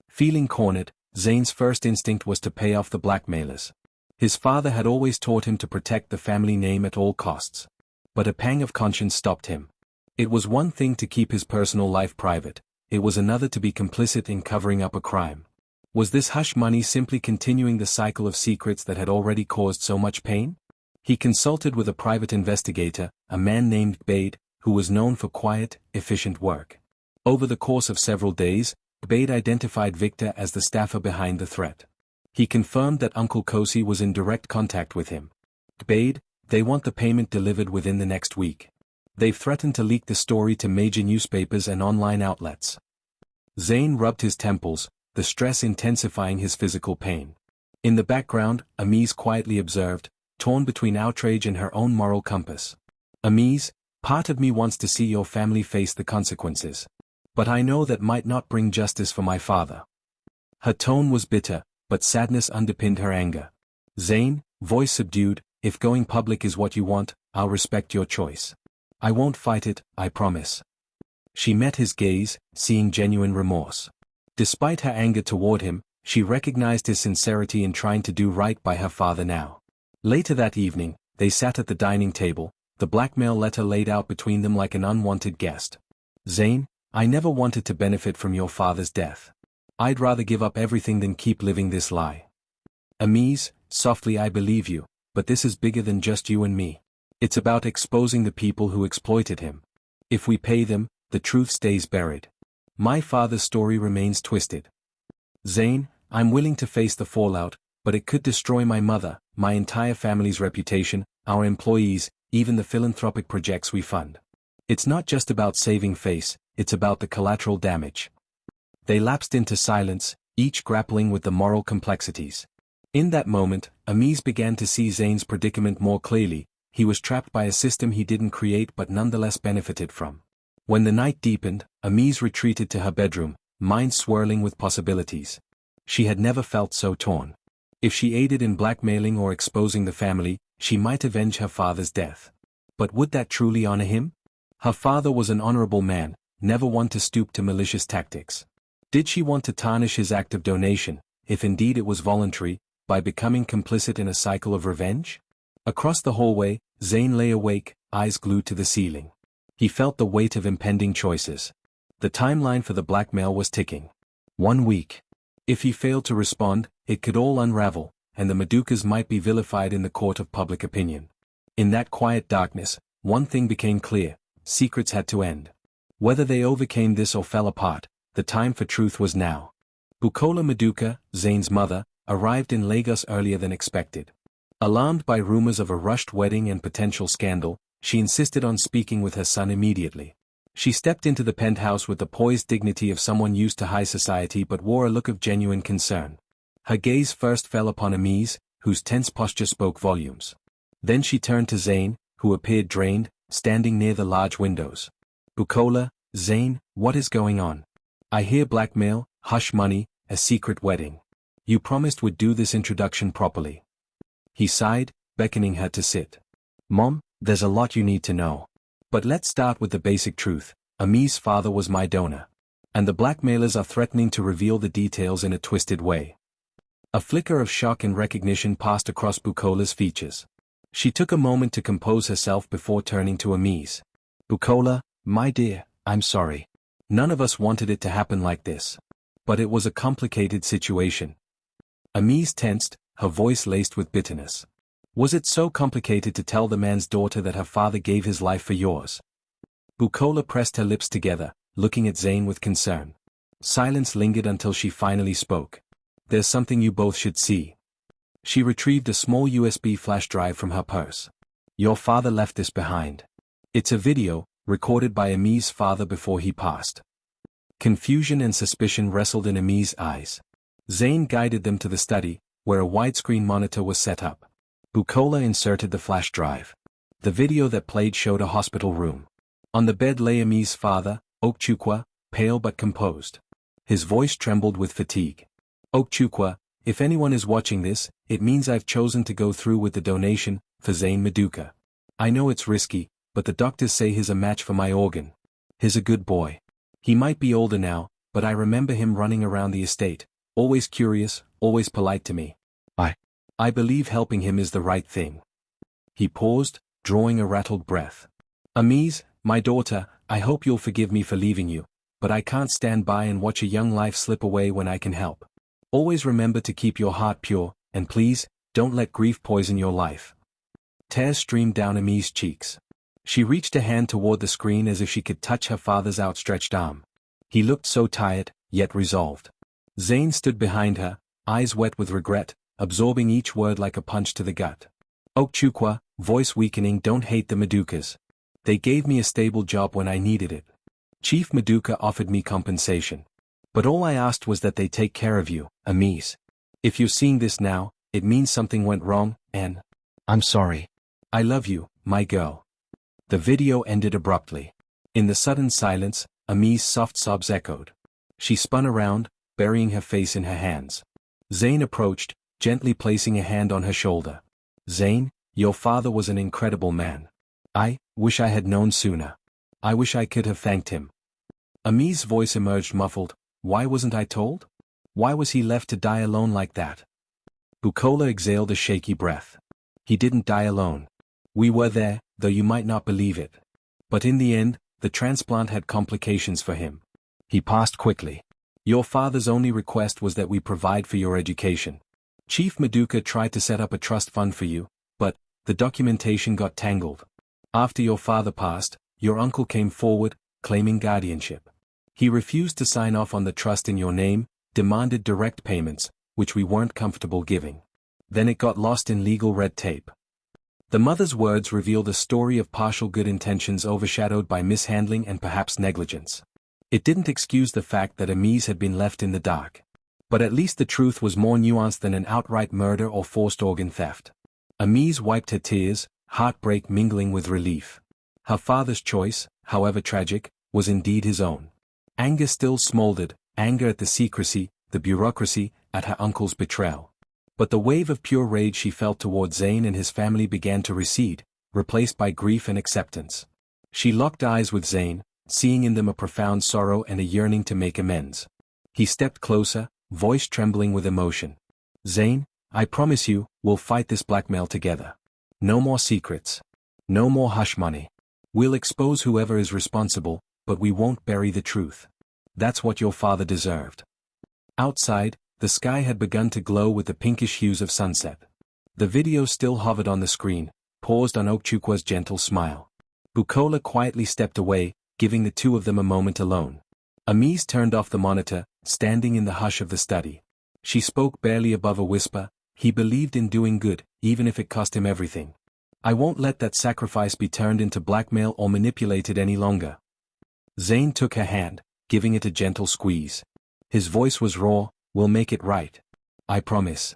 Feeling cornered, Zain's first instinct was to pay off the blackmailers. His father had always taught him to protect the family name at all costs. But a pang of conscience stopped him. It was one thing to keep his personal life private, it was another to be complicit in covering up a crime. Was this hush money simply continuing the cycle of secrets that had already caused so much pain? He consulted with a private investigator, a man named Bade, who was known for quiet, efficient work. Over the course of several days, Bade identified Victor as the staffer behind the threat. He confirmed that Uncle Kosi was in direct contact with him. Bade, they want the payment delivered within the next week. They've threatened to leak the story to major newspapers and online outlets. Zain rubbed his temples, the stress intensifying his physical pain. In the background, Amis quietly observed, torn between outrage and her own moral compass. Amis, part of me wants to see your family face the consequences. But I know that might not bring justice for my father. Her tone was bitter, but sadness underpinned her anger. Zain, voice subdued, if going public is what you want, I'll respect your choice. I won't fight it, I promise. She met his gaze, seeing genuine remorse. Despite her anger toward him, she recognized his sincerity in trying to do right by her father now. Later that evening, they sat at the dining table, the blackmail letter laid out between them like an unwanted guest. Zain, I never wanted to benefit from your father's death. I'd rather give up everything than keep living this lie. Amis, softly I believe you, but this is bigger than just you and me. It's about exposing the people who exploited him. If we pay them, the truth stays buried. My father's story remains twisted. Zain, I'm willing to face the fallout, but it could destroy my mother, my entire family's reputation, our employees, even the philanthropic projects we fund. It's not just about saving face, it's about the collateral damage. They lapsed into silence, each grappling with the moral complexities. In that moment, Amis began to see Zain's predicament more clearly. He was trapped by a system he didn't create but nonetheless benefited from. When the night deepened, Amis retreated to her bedroom, mind swirling with possibilities. She had never felt so torn. If she aided in blackmailing or exposing the family, she might avenge her father's death. But would that truly honor him? Her father was an honorable man, never one to stoop to malicious tactics. Did she want to tarnish his act of donation, if indeed it was voluntary, by becoming complicit in a cycle of revenge? Across the hallway, Zain lay awake, eyes glued to the ceiling. He felt the weight of impending choices. The timeline for the blackmail was ticking. 1 week. If he failed to respond, it could all unravel, and the Madukas might be vilified in the court of public opinion. In that quiet darkness, one thing became clear: secrets had to end. Whether they overcame this or fell apart, the time for truth was now. Bukola Maduka, Zain's mother, arrived in Lagos earlier than expected. Alarmed by rumors of a rushed wedding and potential scandal, she insisted on speaking with her son immediately. She stepped into the penthouse with the poised dignity of someone used to high society but wore a look of genuine concern. Her gaze first fell upon Amis, whose tense posture spoke volumes. Then she turned to Zain, who appeared drained, standing near the large windows. Bukola, Zain, what is going on? I hear blackmail, hush money, a secret wedding. You promised we'd do this introduction properly. He sighed, beckoning her to sit. Mom, there's a lot you need to know. But let's start with the basic truth. Ami's father was my donor. And the blackmailers are threatening to reveal the details in a twisted way. A flicker of shock and recognition passed across Bukola's features. She took a moment to compose herself before turning to Amis. Bukola, my dear, I'm sorry. None of us wanted it to happen like this. But it was a complicated situation. Amis tensed, her voice laced with bitterness. Was it so complicated to tell the man's daughter that her father gave his life for yours? Bukola pressed her lips together, looking at Zain with concern. Silence lingered until she finally spoke. There's something you both should see. She retrieved a small USB flash drive from her purse. Your father left this behind. It's a video, recorded by Ami's father before he passed. Confusion and suspicion wrestled in Ami's eyes. Zain guided them to the study, where a widescreen monitor was set up. Bukola inserted the flash drive. The video that played showed a hospital room. On the bed lay Ami's father, Okchukwu, pale but composed. His voice trembled with fatigue. Okchukwu, if anyone is watching this, it means I've chosen to go through with the donation, for Zain Maduka. I know it's risky, but the doctors say he's a match for my organ. He's a good boy. He might be older now, but I remember him running around the estate, always curious, always polite to me. I believe helping him is the right thing. He paused, drawing a rattled breath. Amis, my daughter, I hope you'll forgive me for leaving you, but I can't stand by and watch a young life slip away when I can help. Always remember to keep your heart pure, and please, don't let grief poison your life. Tears streamed down Ami's cheeks. She reached a hand toward the screen as if she could touch her father's outstretched arm. He looked so tired, yet resolved. Zain stood behind her, eyes wet with regret, absorbing each word like a punch to the gut. Okchukwu, voice weakening, don't hate the Madukas. They gave me a stable job when I needed it. Chief Maduka offered me compensation. But all I asked was that they take care of you, Amis. If you're seeing this now, it means something went wrong, and I'm sorry. I love you, my girl. The video ended abruptly. In the sudden silence, Ami's soft sobs echoed. She spun around, burying her face in her hands. Zain approached, gently placing a hand on her shoulder. Zain, your father was an incredible man. I wish I had known sooner. I wish I could have thanked him. Ami's voice emerged muffled. Why wasn't I told? Why was he left to die alone like that? Bukola exhaled a shaky breath. He didn't die alone. We were there, though you might not believe it. But in the end, the transplant had complications for him. He passed quickly. Your father's only request was that we provide for your education. Chief Maduka tried to set up a trust fund for you, but the documentation got tangled. After your father passed, your uncle came forward, claiming guardianship. He refused to sign off on the trust in your name, demanded direct payments, which we weren't comfortable giving. Then it got lost in legal red tape. The mother's words revealed a story of partial good intentions overshadowed by mishandling and perhaps negligence. It didn't excuse the fact that Amis had been left in the dark. But at least the truth was more nuanced than an outright murder or forced organ theft. Amis wiped her tears, heartbreak mingling with relief. Her father's choice, however tragic, was indeed his own. Anger still smoldered, anger at the secrecy, the bureaucracy, at her uncle's betrayal. But the wave of pure rage she felt toward Zain and his family began to recede, replaced by grief and acceptance. She locked eyes with Zain, seeing in them a profound sorrow and a yearning to make amends. He stepped closer, voice trembling with emotion. Zain, I promise you, we'll fight this blackmail together. No more secrets. No more hush money. We'll expose whoever is responsible, but we won't bury the truth. That's what your father deserved. Outside, the sky had begun to glow with the pinkish hues of sunset. The video still hovered on the screen, paused on Okchukwu's gentle smile. Bukola quietly stepped away, giving the two of them a moment alone. Amis turned off the monitor, standing in the hush of the study. She spoke barely above a whisper. He believed in doing good, even if it cost him everything. I won't let that sacrifice be turned into blackmail or manipulated any longer. Zain took her hand, giving it a gentle squeeze. His voice was raw. We'll make it right. I promise.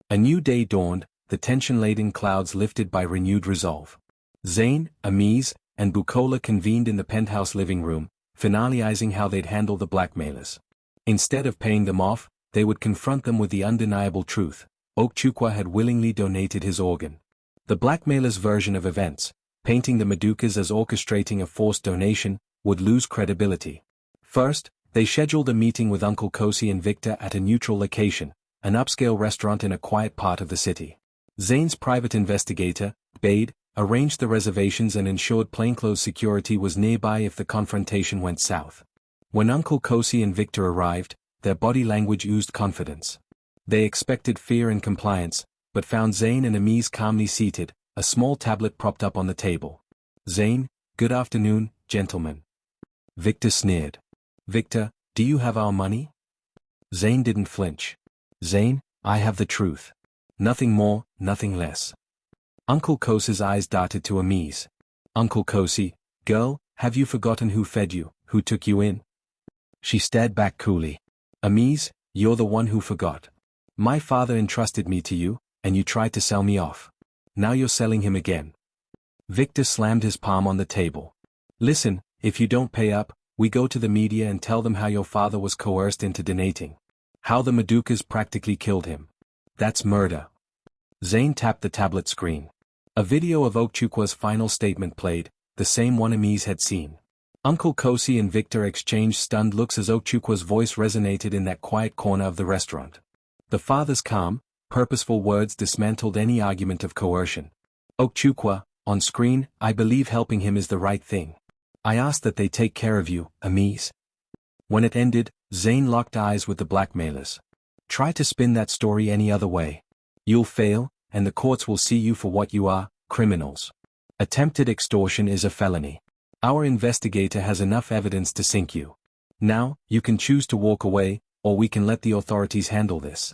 A new day dawned, the tension-laden clouds lifted by renewed resolve. Zain, Amis, and Bukola convened in the penthouse living room, finalizing how they'd handle the blackmailers. Instead of paying them off, they would confront them with the undeniable truth. Okchukwu had willingly donated his organ. The blackmailer's version of events, painting the Madukas as orchestrating a forced donation, would lose credibility. First, they scheduled a meeting with Uncle Kosi and Victor at a neutral location, an upscale restaurant in a quiet part of the city. Zane's private investigator, Bade, arranged the reservations and ensured plainclothes security was nearby if the confrontation went south. When Uncle Kosi and Victor arrived, their body language oozed confidence. They expected fear and compliance, but found Zane and Amiz calmly seated, a small tablet propped up on the table. Zane, good afternoon, gentlemen. Victor sneered. Victor, do you have our money? Zane didn't flinch. Zane, I have the truth. Nothing more, nothing less. Uncle Kosi's eyes darted to Amiz. Uncle Kosi, girl, have you forgotten who fed you, who took you in? She stared back coolly. Amiz, you're the one who forgot. My father entrusted me to you, and you tried to sell me off. Now you're selling him again. Victor slammed his palm on the table. Listen, if you don't pay up, we go to the media and tell them how your father was coerced into donating. How the Madukas practically killed him. That's murder. Zane tapped the tablet screen. A video of Okchukwu's final statement played, the same one Amiz had seen. Uncle Kosi and Victor exchanged stunned looks as Okchukwu's voice resonated in that quiet corner of the restaurant. The father's calm, purposeful words dismantled any argument of coercion. Okchukwu, on screen, I believe helping him is the right thing. I ask that they take care of you, Amiz. When it ended, Zane locked eyes with the blackmailers. Try to spin that story any other way. You'll fail, and the courts will see you for what you are, criminals. Attempted extortion is a felony. Our investigator has enough evidence to sink you. Now, you can choose to walk away, or we can let the authorities handle this.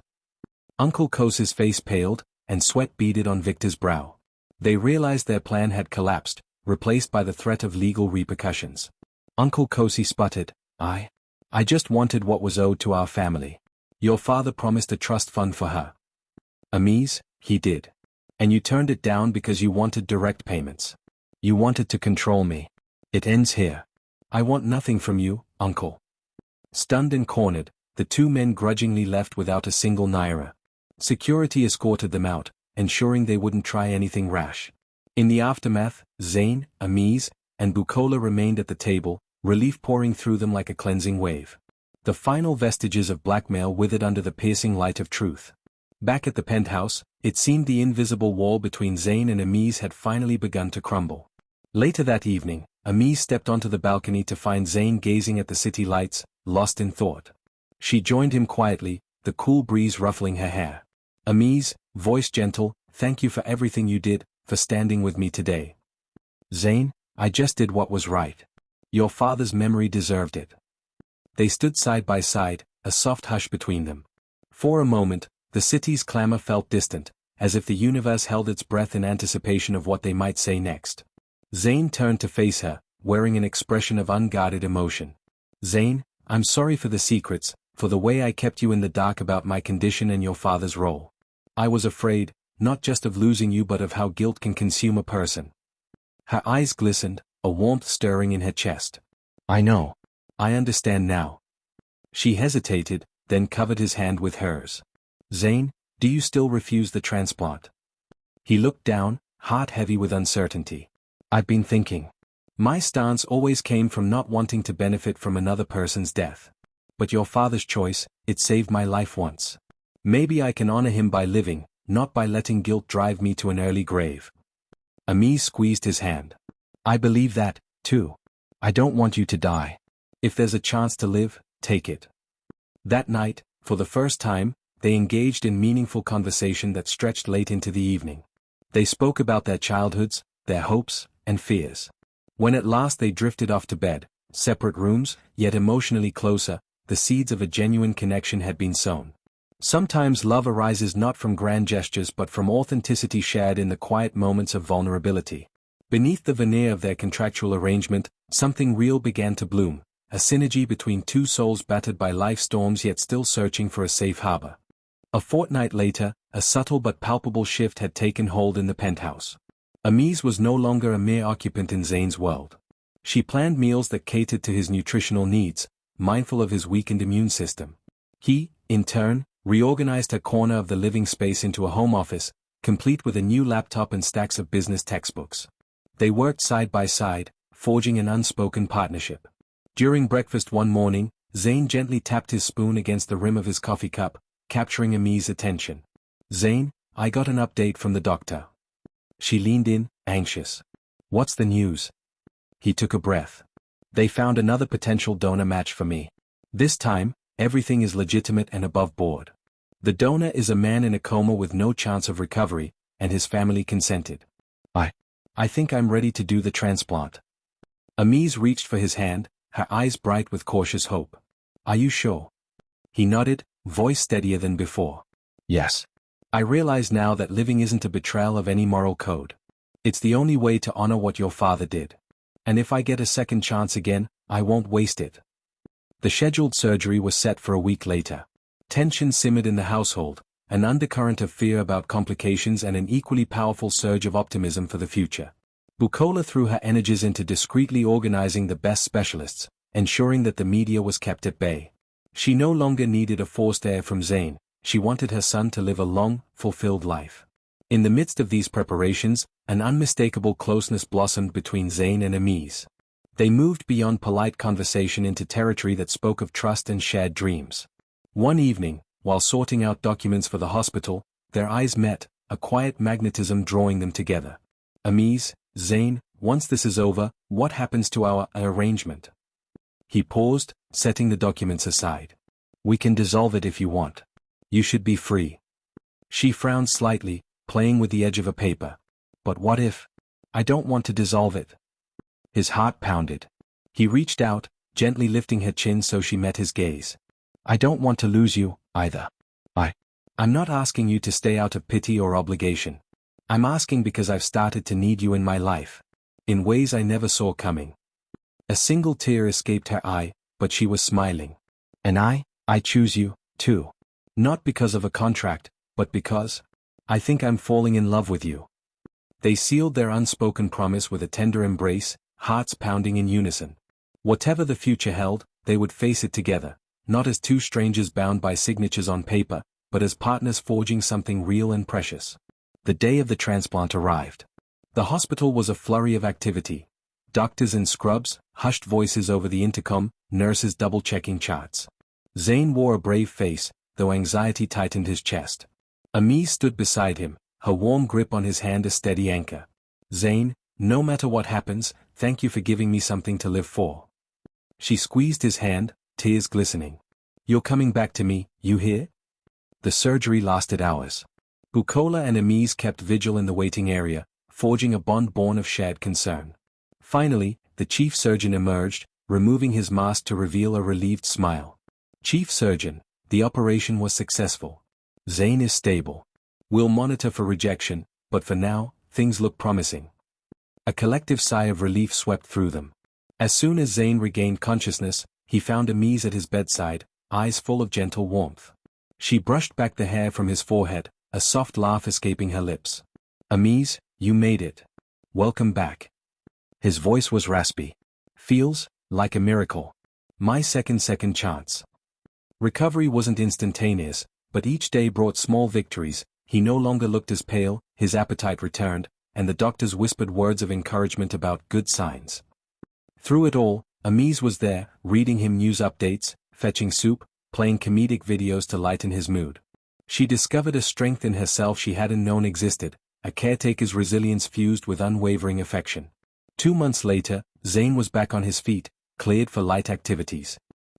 Uncle Kosi's face paled, and sweat beaded on Victor's brow. They realized their plan had collapsed, replaced by the threat of legal repercussions. Uncle Kosi sputtered, I just wanted what was owed to our family. Your father promised a trust fund for her. Amiz, he did. And you turned it down because you wanted direct payments. You wanted to control me. It ends here. I want nothing from you, uncle. Stunned and cornered, the two men grudgingly left without a single naira. Security escorted them out, ensuring they wouldn't try anything rash. In the aftermath, Zane, Amiz, and Bukola remained at the table, relief pouring through them like a cleansing wave. The final vestiges of blackmail withered under the piercing light of truth. Back at the penthouse, it seemed the invisible wall between Zane and Amiz had finally begun to crumble. Later that evening, Amiz stepped onto the balcony to find Zane gazing at the city lights, lost in thought. She joined him quietly, the cool breeze ruffling her hair. Amiz, voice gentle, thank you for everything you did, for standing with me today. Zane, I just did what was right. Your father's memory deserved it. They stood side by side, a soft hush between them. For a moment, the city's clamor felt distant, as if the universe held its breath in anticipation of what they might say next. Zane turned to face her, wearing an expression of unguarded emotion. Zane, I'm sorry for the secrets, for the way I kept you in the dark about my condition and your father's role. I was afraid, not just of losing you but of how guilt can consume a person. Her eyes glistened, a warmth stirring in her chest. I know. I understand now. She hesitated, then covered his hand with hers. Zane, do you still refuse the transplant? He looked down, heart heavy with uncertainty. I've been thinking. My stance always came from not wanting to benefit from another person's death. But your father's choice, it saved my life once. Maybe I can honor him by living, not by letting guilt drive me to an early grave. Amiz squeezed his hand. I believe that, too. I don't want you to die. If there's a chance to live, take it. That night, for the first time, they engaged in meaningful conversation that stretched late into the evening. They spoke about their childhoods, their hopes, and fears. When at last they drifted off to bed, separate rooms, yet emotionally closer, the seeds of a genuine connection had been sown. Sometimes love arises not from grand gestures but from authenticity shared in the quiet moments of vulnerability. Beneath the veneer of their contractual arrangement, something real began to bloom, a synergy between two souls battered by life storms yet still searching for a safe harbor. A fortnight later, a subtle but palpable shift had taken hold in the penthouse. Amiz was no longer a mere occupant in Zane's world. She planned meals that catered to his nutritional needs, mindful of his weakened immune system. He, in turn, reorganized her corner of the living space into a home office, complete with a new laptop and stacks of business textbooks. They worked side by side, forging an unspoken partnership. During breakfast one morning, Zain gently tapped his spoon against the rim of his coffee cup, capturing Ami's attention. "Zain, I got an update from the doctor." She leaned in, anxious. "What's the news?" He took a breath. "They found another potential donor match for me. This time, everything is legitimate and above board. The donor is a man in a coma with no chance of recovery, and his family consented. I think I'm ready to do the transplant." Amise reached for his hand, her eyes bright with cautious hope. "Are you sure?" He nodded, voice steadier than before. "Yes. I realize now that living isn't a betrayal of any moral code. It's the only way to honor what your father did. And if I get a second chance again, I won't waste it." The scheduled surgery was set for a week later. Tension simmered in the household, an undercurrent of fear about complications and an equally powerful surge of optimism for the future. Bukola threw her energies into discreetly organizing the best specialists, ensuring that the media was kept at bay. She no longer needed a forced heir from Zain, she wanted her son to live a long, fulfilled life. In the midst of these preparations, an unmistakable closeness blossomed between Zain and Amise. They moved beyond polite conversation into territory that spoke of trust and shared dreams. One evening, while sorting out documents for the hospital, their eyes met, a quiet magnetism drawing them together. "Amise, Zain, once this is over, what happens to our arrangement?" He paused, setting the documents aside. "We can dissolve it if you want. You should be free." She frowned slightly, playing with the edge of a paper. "But what if? I don't want to dissolve it." His heart pounded. He reached out, gently lifting her chin so she met his gaze. "I don't want to lose you, either. I'm not asking you to stay out of pity or obligation. I'm asking because I've started to need you in my life. In ways I never saw coming." A single tear escaped her eye, but she was smiling. "And I choose you, too. Not because of a contract, but because I think I'm falling in love with you." They sealed their unspoken promise with a tender embrace, hearts pounding in unison. Whatever the future held, they would face it together, not as two strangers bound by signatures on paper, but as partners forging something real and precious. The day of the transplant arrived. The hospital was a flurry of activity. Doctors in scrubs, hushed voices over the intercom, nurses double-checking charts. Zain wore a brave face, though anxiety tightened his chest. Amise stood beside him, her warm grip on his hand a steady anchor. "Zain, no matter what happens, thank you for giving me something to live for." She squeezed his hand, tears glistening. "You're coming back to me, you hear?" The surgery lasted hours. Bukola and Amise kept vigil in the waiting area, forging a bond born of shared concern. Finally, the chief surgeon emerged, removing his mask to reveal a relieved smile. "Chief surgeon, the operation was successful. Zain is stable. We'll monitor for rejection, but for now, things look promising." A collective sigh of relief swept through them. As soon as Zain regained consciousness, he found Amise at his bedside, eyes full of gentle warmth. She brushed back the hair from his forehead, a soft laugh escaping her lips. "Amise, you made it. Welcome back." His voice was raspy. "Feels like a miracle. My second chance." Recovery wasn't instantaneous, but each day brought small victories. He no longer looked as pale, his appetite returned, and the doctors whispered words of encouragement about good signs. Through it all, Amise was there, reading him news updates, fetching soup, playing comedic videos to lighten his mood. She discovered a strength in herself she hadn't known existed, a caretaker's resilience fused with unwavering affection. 2 months later, Zain was back on his feet, cleared for light activities.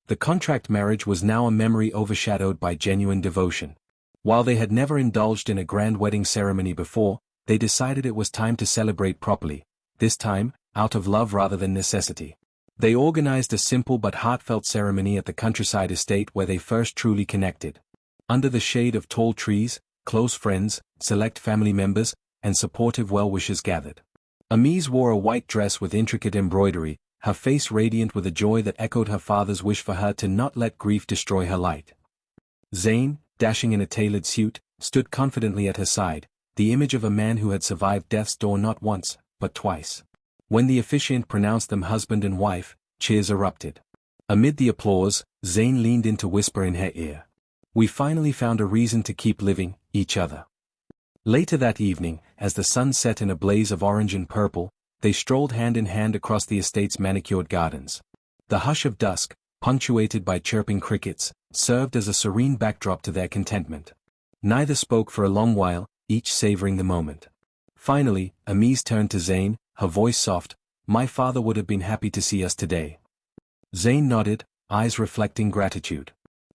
The contract marriage was now a memory overshadowed by genuine devotion. While they had never indulged in a grand wedding ceremony before, they decided it was time to celebrate properly, this time, out of love rather than necessity. They organized a simple but heartfelt ceremony at the countryside estate where they first truly connected. Under the shade of tall trees, close friends, select family members, and supportive well-wishers gathered. Amise wore a white dress with intricate embroidery, her face radiant with a joy that echoed her father's wish for her to not let grief destroy her light. Zain, dashing in a tailored suit, stood confidently at her side, the image of a man who had survived death's door not once, but twice. When the officiant pronounced them husband and wife, cheers erupted. Amid the applause, Zayn leaned in to whisper in her ear. We finally found a reason to keep living, each other. Later that evening, as the sun set in a blaze of orange and purple, they strolled hand in hand across the estate's manicured gardens. The hush of dusk, punctuated by chirping crickets, served as a serene backdrop to their contentment. Neither spoke for a long while, each savoring the moment. Finally, Amise turned to Zayn, her voice soft. My father would have been happy to see us today. Zayn nodded, eyes reflecting gratitude.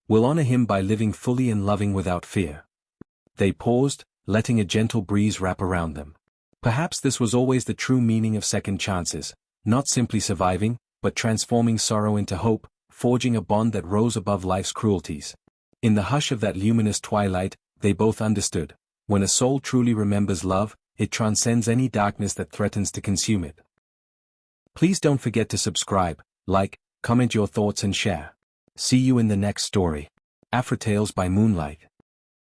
We'll honor him by living fully and loving without fear. They paused, letting a gentle breeze wrap around them. Perhaps this was always the true meaning of second chances, not simply surviving, but transforming sorrow into hope, forging a bond that rose above life's cruelties. In the hush of that luminous twilight, they both understood. When a soul truly remembers love, it transcends any darkness that threatens to consume it. Please don't forget to subscribe, like, comment your thoughts and share. See you in the next story. AFRITALES by Moonlight.